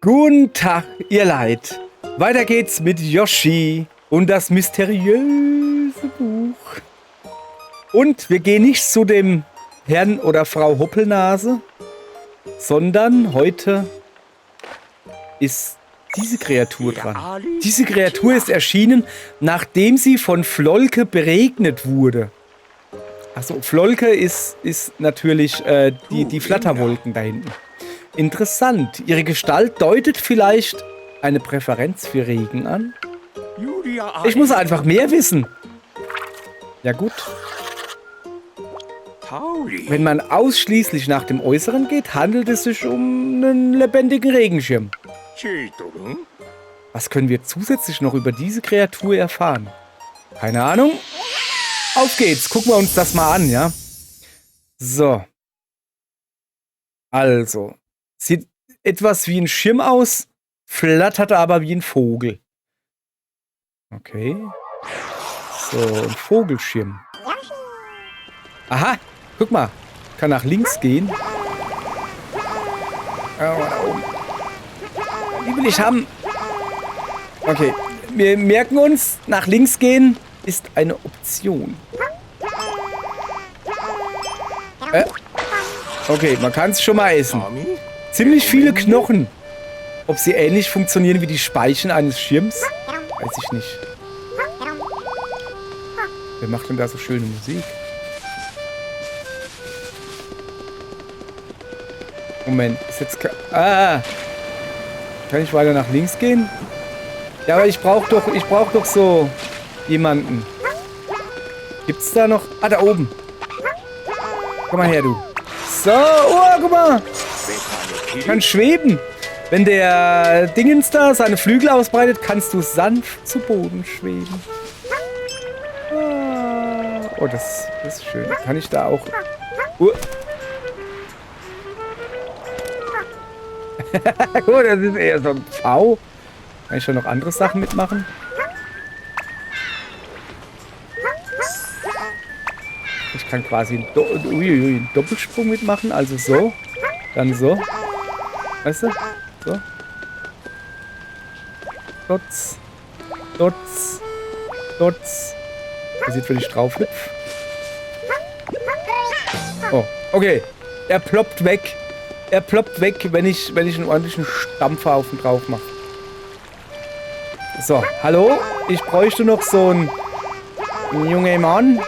Guten Tag, ihr Leid. Weiter geht's mit Yoshi und das mysteriöse Buch. Und wir gehen nicht zu dem Herrn oder Frau Hoppelnase, sondern heute ist diese Kreatur dran. Diese Kreatur ist erschienen, nachdem sie von Flolke beregnet wurde. Achso, Flolke ist natürlich die Flatterwolken da hinten. Interessant. Ihre Gestalt deutet vielleicht eine Präferenz für Regen an. Ich muss einfach mehr wissen. Ja gut. Wenn man ausschließlich nach dem Äußeren geht, handelt es sich um einen lebendigen Regenschirm. Was können wir zusätzlich noch über diese Kreatur erfahren? Keine Ahnung. Auf geht's. Gucken wir uns das mal an, ja? So. Also. Sieht etwas wie ein Schirm aus, flattert aber wie ein Vogel. Okay. So, ein Vogelschirm. Aha, guck mal. Kann nach links gehen. Oh, da oben. Die will ich haben. Okay, wir merken uns, nach links gehen ist eine Option. Okay, man kann es schon mal essen. Ziemlich viele Knochen. Ob sie ähnlich funktionieren wie die Speichen eines Schirms? Weiß ich nicht. Wer macht denn da so schöne Musik? Moment, ist jetzt... Kann ich weiter nach links gehen? Ja, aber ich brauch doch so jemanden. Gibt's da noch... Ah, da oben. Komm mal her, du. So, oh, guck mal. Kann schweben. Wenn der Dingens da seine Flügel ausbreitet, kannst du sanft zu Boden schweben. Oh, das ist schön. Kann ich da auch... Gut, das ist eher so ein V. Kann ich schon noch andere Sachen mitmachen? Ich kann quasi einen Doppelsprung mitmachen. Also so. Dann so. Weißt du? So. Dotz. Dotz. Dotz. Ihr seht, wenn ich drauf hüpf. Oh, okay. Er ploppt weg. Er ploppt weg, wenn ich einen ordentlichen Stampfer auf ihn drauf mache. So, hallo? Ich bräuchte noch so einen jungen Mann.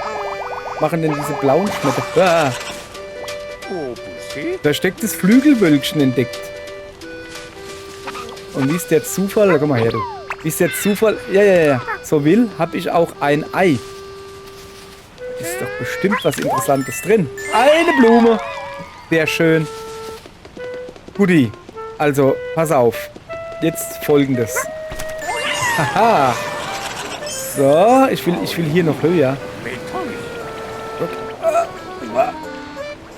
Machen denn diese blauen Schmetter? Ah. Verstecktes Flügelwölkchen entdeckt. Und wie es der Zufall... Komm mal her, du. Wie es der Zufall... Ja. So will, habe ich auch ein Ei. Ist doch bestimmt was Interessantes drin. Eine Blume. Sehr schön. Guti. Also, pass auf. Jetzt Folgendes. Haha. So, ich will hier noch höher.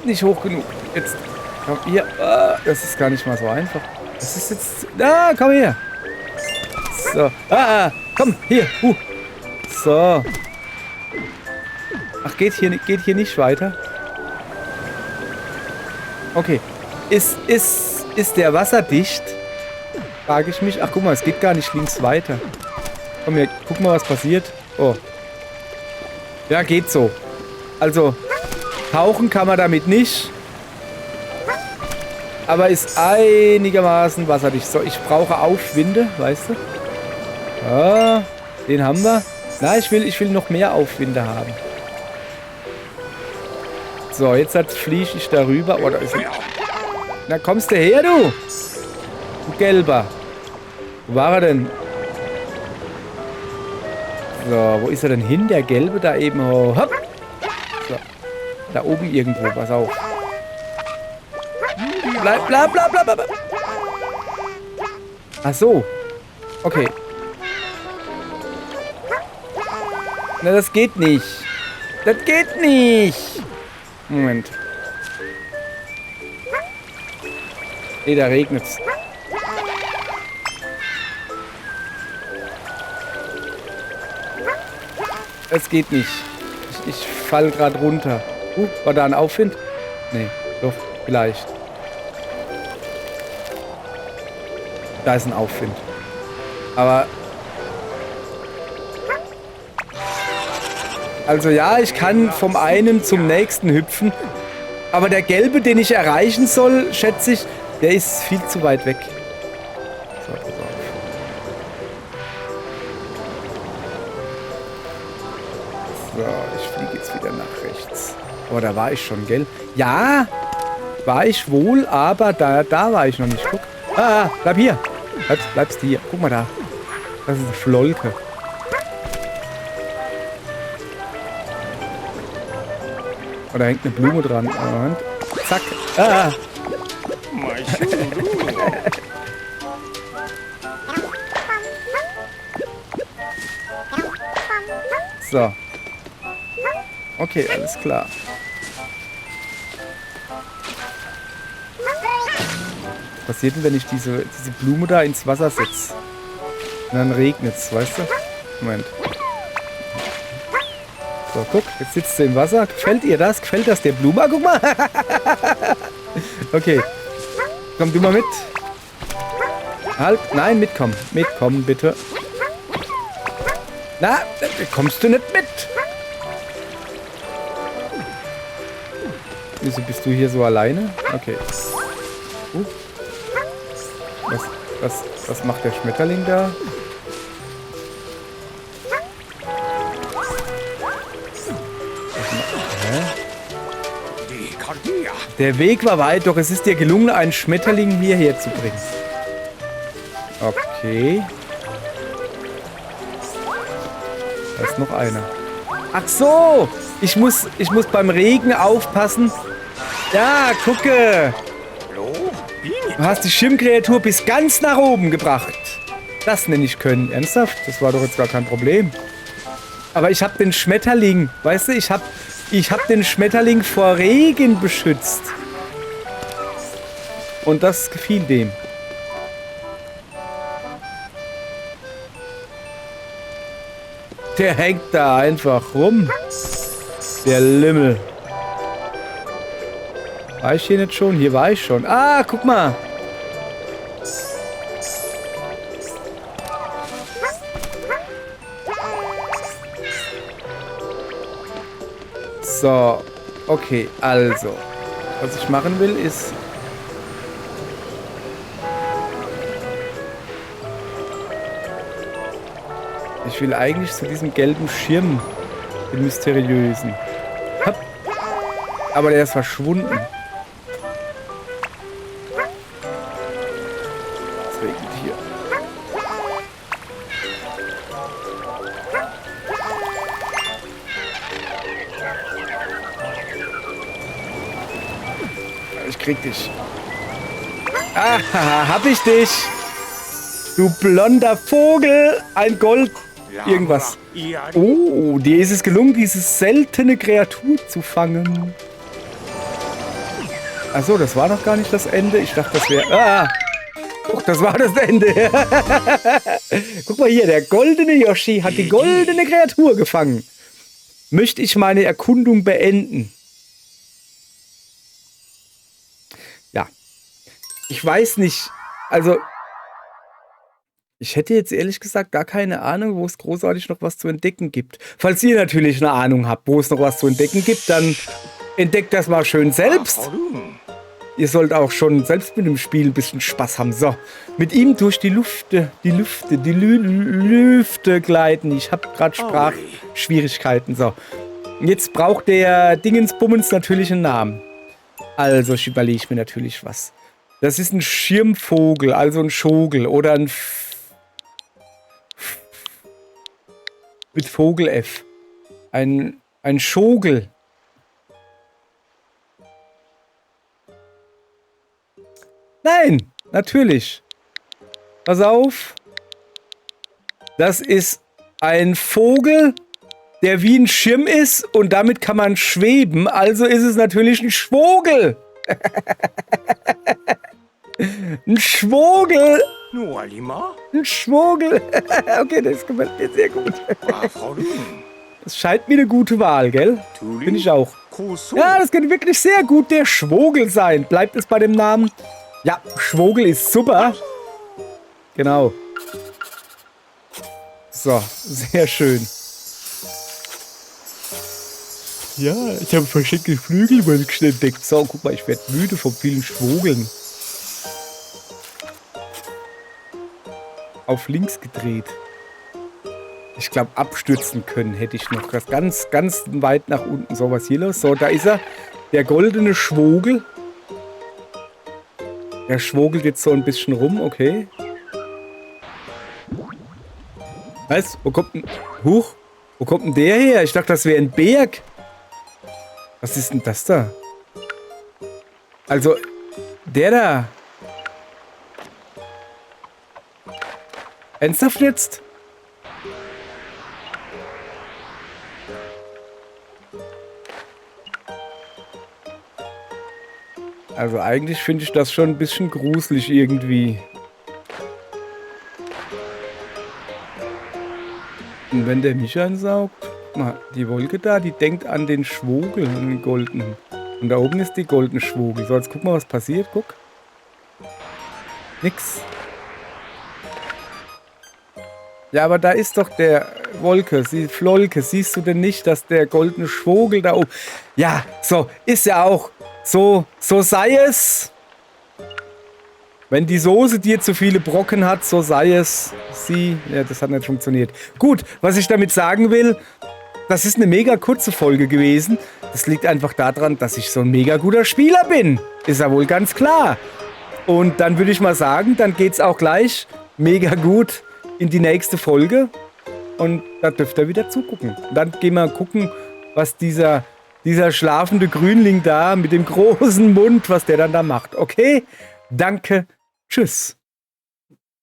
Nicht hoch genug. Jetzt. Komm hier. Das ist gar nicht mal so einfach. Das ist jetzt... komm her. So. Komm, hier. So. Ach, geht hier nicht weiter? Okay. Ist der wasserdicht? Frage ich mich. Ach, guck mal, es geht gar nicht links weiter. Komm hier, guck mal, was passiert. Oh. Ja, geht so. Also, tauchen kann man damit nicht. Aber ist einigermaßen wasserdicht. So, ich brauche Aufwinde, weißt du? Ja, den haben wir. Na, ich will noch mehr Aufwinde haben. So, jetzt fliege ich darüber. Oh, da ist er. Na, kommst du her, du? Du Gelber. Wo war er denn? So, wo ist er denn hin, der Gelbe da eben? Oh, hopp. So, da oben irgendwo, pass auf. Bla. Ach so. Okay. Na, das geht nicht. Das geht nicht. Moment. Nee, da regnet's. Es geht nicht. Ich fall gerade runter. War da ein Aufwind? Nee, doch, vielleicht. da ist ein Aufwind. Aber... Also ja, ich kann vom einen zum nächsten hüpfen. Aber der gelbe, den ich erreichen soll, schätze ich, der ist viel zu weit weg. So, pass auf. So, ich fliege jetzt wieder nach rechts. Oh, da war ich schon, gell? Ja, war ich wohl, aber da war ich noch nicht. Guck. Ah, bleib hier. Bleibst hier. Guck mal da. Das ist eine Flolke. Oh, da hängt eine Blume dran. Und zack. Ah. So. Okay, alles klar. Was passiert denn, wenn ich diese Blume da ins Wasser setze? Und dann regnet es, weißt du? Moment. So, guck, jetzt sitzt sie im Wasser. Gefällt ihr das? Gefällt das der Blume? Ah, guck mal. Okay. Komm du mal mit. Halt, nein, mitkommen. Mitkommen, bitte. Na, kommst du nicht mit? Wieso bist du hier so alleine? Okay. Was macht der Schmetterling da? Der Weg war weit, doch es ist dir gelungen, einen Schmetterling hierher zu bringen. Okay. Da ist noch einer. Ach so! Ich muss beim Regen aufpassen. Ja, gucke! Du hast die Schirmkreatur bis ganz nach oben gebracht. Das nenne ich können. Ernsthaft? Das war doch jetzt gar kein Problem. Aber ich habe den Schmetterling, weißt du, ich hab den Schmetterling vor Regen beschützt. Und das gefiel dem. Der hängt da einfach rum. Der Lümmel. War ich hier nicht schon? Hier war ich schon. Ah, guck mal. So. Okay, also. Was ich machen will, ist... Ich will eigentlich zu diesem gelben Schirm, den mysteriösen. Hopp. Aber der ist verschwunden. Es regnet hier. Ich krieg dich. Ah, hab ich dich. Du blonder Vogel. Ein Gold... Irgendwas. Oh, dir ist es gelungen, diese seltene Kreatur zu fangen. Achso, das war doch gar nicht das Ende. Ich dachte, das wäre... Ah! Doch, das war das Ende. Guck mal hier, der goldene Yoshi hat die goldene Kreatur gefangen. Möchte ich meine Erkundung beenden? Ja. Ich weiß nicht. Also... Ich hätte jetzt ehrlich gesagt gar keine Ahnung, wo es großartig noch was zu entdecken gibt. Falls ihr natürlich eine Ahnung habt, wo es noch was zu entdecken gibt, dann entdeckt das mal schön selbst. Ihr sollt auch schon selbst mit dem Spiel ein bisschen Spaß haben. So, mit ihm durch die Lüfte gleiten. Ich habe gerade Sprachschwierigkeiten. So, jetzt braucht der Dingensbummens natürlich einen Namen. Also überlege ich mir natürlich was. Das ist ein Schirmvogel, also ein Schogel oder ein mit Vogel F. Ein Schogel. Nein, natürlich. Pass auf. Das ist ein Vogel, der wie ein Schirm ist und damit kann man schweben. Also ist es natürlich ein Schwogel. Ein Schwogel. Ein Schwogel. Okay, das gefällt mir sehr gut. Das scheint mir eine gute Wahl, gell? Finde ich auch. Ja, das könnte wirklich sehr gut der Schwogel sein. Bleibt es bei dem Namen? Ja, Schwogel ist super. Genau. So, sehr schön. Ja, ich habe versteckte Flügel über mich entdeckt. So, guck mal, ich werde müde vom vielen Schwogeln. Auf links gedreht. Ich glaube, abstürzen können hätte ich noch. Das ganz, ganz weit nach unten. So, was hier los? So, da ist er. Der goldene Schwogel. Der schwogelt jetzt so ein bisschen rum, okay. Was? Wo kommt denn... Huch? Wo kommt denn der her? Ich dachte, das wäre ein Berg. Was ist denn das da? Also, der da. Ernsthaft jetzt? Also eigentlich finde ich das schon ein bisschen gruselig irgendwie. Und wenn der mich ansaugt, mal, die Wolke da, die denkt an den Schwogel, an den goldenen. Und da oben ist die goldene Schwogel. So, jetzt guck mal, was passiert. Guck. Nix. Ja, aber da ist doch der Wolke, Flolke. Siehst du denn nicht, dass der goldene Schwogel da oben... Ja, so, ist ja auch. So sei es. Wenn die Soße dir zu viele Brocken hat, so sei es. Ja, das hat nicht funktioniert. Gut, was ich damit sagen will, das ist eine mega kurze Folge gewesen. Das liegt einfach daran, dass ich so ein mega guter Spieler bin. Ist ja wohl ganz klar. Und dann würde ich mal sagen, dann geht's auch gleich mega gut in die nächste Folge. Und da dürft ihr wieder zugucken. Dann gehen wir gucken, was dieser schlafende Grünling da mit dem großen Mund, was der dann da macht. Okay? Danke. Tschüss.